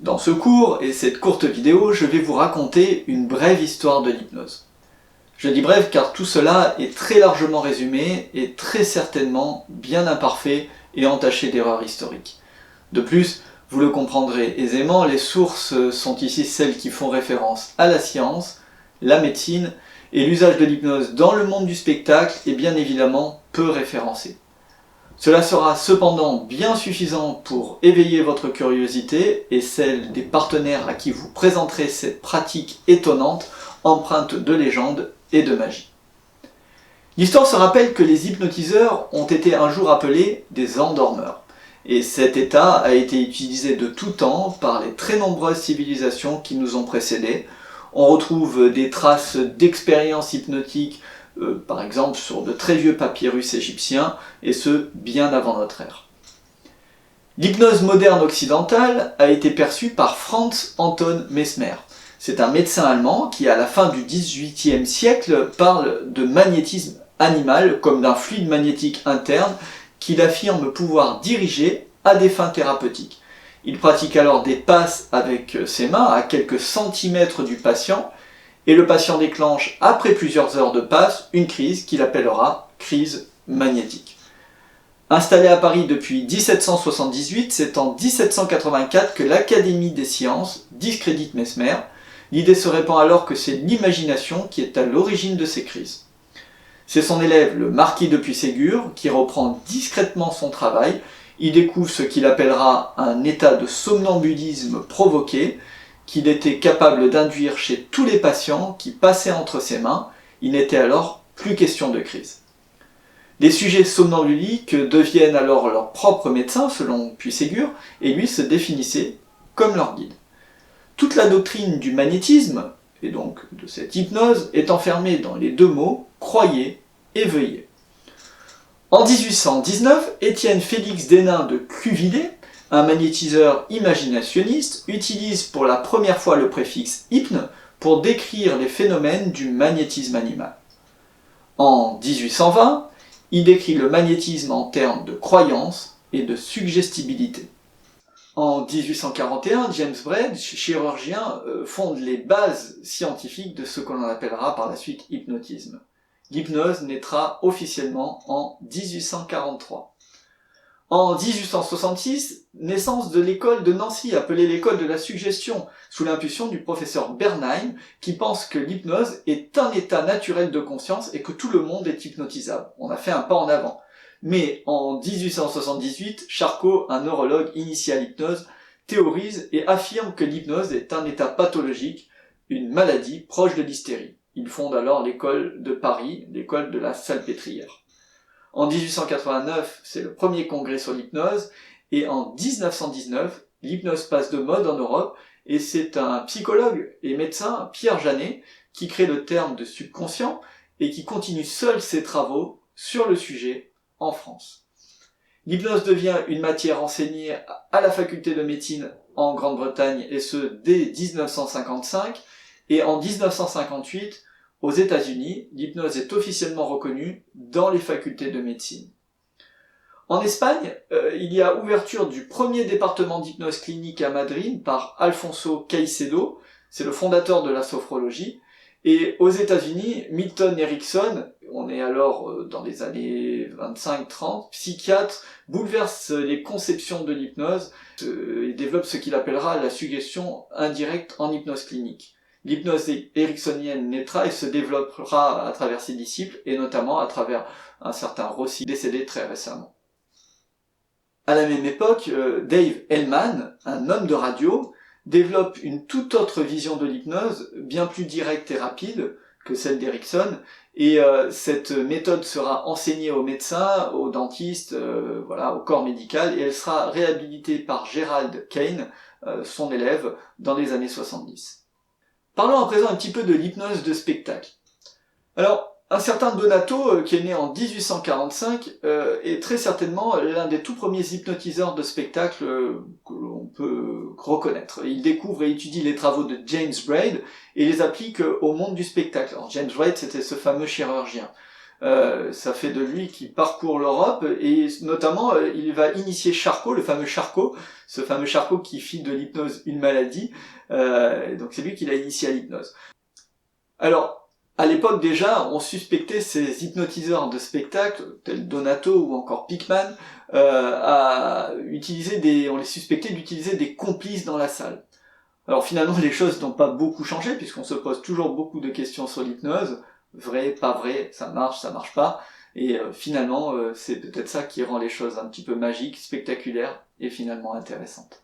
Dans ce cours et cette courte vidéo, je vais vous raconter une brève histoire de l'hypnose. Je dis brève car tout cela est très largement résumé et très certainement bien imparfait et entaché d'erreurs historiques. De plus, vous le comprendrez aisément, les sources sont ici celles qui font référence à la science, la médecine et l'usage de l'hypnose dans le monde du spectacle est bien évidemment peu référencé. Cela sera cependant bien suffisant pour éveiller votre curiosité et celle des partenaires à qui vous présenterez cette pratique étonnante, empreinte de légende et de magie. L'histoire se rappelle que les hypnotiseurs ont été un jour appelés des endormeurs. Et cet état a été utilisé de tout temps par les très nombreuses civilisations qui nous ont précédés. On retrouve des traces d'expériences hypnotiques par exemple sur de très vieux papyrus égyptiens, et ce, bien avant notre ère. L'hypnose moderne occidentale a été perçue par Franz Anton Mesmer. C'est un médecin allemand qui, à la fin du XVIIIe siècle, parle de magnétisme animal comme d'un fluide magnétique interne qu'il affirme pouvoir diriger à des fins thérapeutiques. Il pratique alors des passes avec ses mains à quelques centimètres du patient, et le patient déclenche, après plusieurs heures de passe, une crise qu'il appellera crise magnétique. Installé à Paris depuis 1778, c'est en 1784 que l'Académie des sciences discrédite Mesmer. L'idée se répand alors que c'est l'imagination qui est à l'origine de ces crises. C'est son élève, le marquis de Puységur, qui reprend discrètement son travail. Il découvre ce qu'il appellera un état de somnambulisme provoqué, qu'il était capable d'induire chez tous les patients qui passaient entre ses mains. Il n'était alors plus question de crise. Les sujets somnambuliques deviennent alors leurs propres médecins, selon Puységur, et lui se définissait comme leur guide. Toute la doctrine du magnétisme, et donc de cette hypnose, est enfermée dans les deux mots « croyez » et « veuillez ». En 1819, Étienne Félix Denain de Cuvillé, un magnétiseur imaginationniste, utilise pour la première fois le préfixe « hypne » pour décrire les phénomènes du magnétisme animal. En 1820, il décrit le magnétisme en termes de croyance et de suggestibilité. En 1841, James Braid, chirurgien, fonde les bases scientifiques de ce que l'on appellera par la suite hypnotisme. L'hypnose naîtra officiellement en 1843. En 1866, naissance de l'école de Nancy, appelée l'école de la suggestion, sous l'impulsion du professeur Bernheim, qui pense que l'hypnose est un état naturel de conscience et que tout le monde est hypnotisable. On a fait un pas en avant. Mais en 1878, Charcot, un neurologue initié à l'hypnose, théorise et affirme que l'hypnose est un état pathologique, une maladie proche de l'hystérie. Il fonde alors l'école de Paris, l'école de la Salpêtrière. En 1889, c'est le premier congrès sur l'hypnose, et en 1919, l'hypnose passe de mode en Europe, et c'est un psychologue et médecin, Pierre Janet, qui crée le terme de subconscient, et qui continue seul ses travaux sur le sujet en France. L'hypnose devient une matière enseignée à la faculté de médecine en Grande-Bretagne, et ce dès 1955, et en 1958, aux États-Unis, l'hypnose est officiellement reconnue dans les facultés de médecine. En Espagne, il y a ouverture du premier département d'hypnose clinique à Madrid par Alfonso Caicedo, c'est le fondateur de la sophrologie, et aux États-Unis, Milton Erickson, on est alors dans les années 25-30, psychiatre, bouleverse les conceptions de l'hypnose et développe ce qu'il appellera la suggestion indirecte en hypnose clinique. L'hypnose ericksonienne naîtra et se développera à travers ses disciples, et notamment à travers un certain Rossi, décédé très récemment. À la même époque, Dave Hellman, un homme de radio, développe une toute autre vision de l'hypnose, bien plus directe et rapide que celle d'Erickson, et cette méthode sera enseignée aux médecins, aux dentistes, au corps médical, et elle sera réhabilitée par Gerald Kane, son élève, dans les années 70. Parlons à présent un petit peu de l'hypnose de spectacle. Alors, un certain Donato, qui est né en 1845, est très certainement l'un des tout premiers hypnotiseurs de spectacle que l'on peut reconnaître. Il découvre et étudie les travaux de James Braid et les applique au monde du spectacle. Alors, James Braid, c'était ce fameux chirurgien. Ça fait de lui qui parcourt l'Europe et notamment il va initier Charcot, le fameux Charcot, ce fameux Charcot qui fit de l'hypnose une maladie. Donc c'est lui qui l'a initié à l'hypnose. Alors, à l'époque déjà, on suspectait ces hypnotiseurs de spectacle, tels Donato ou encore Pickman, on les suspectait d'utiliser des complices dans la salle. Alors finalement, les choses n'ont pas beaucoup changé, puisqu'on se pose toujours beaucoup de questions sur l'hypnose. Vrai, pas vrai, ça marche pas. Et finalement, c'est peut-être ça qui rend les choses un petit peu magiques, spectaculaires et finalement intéressantes.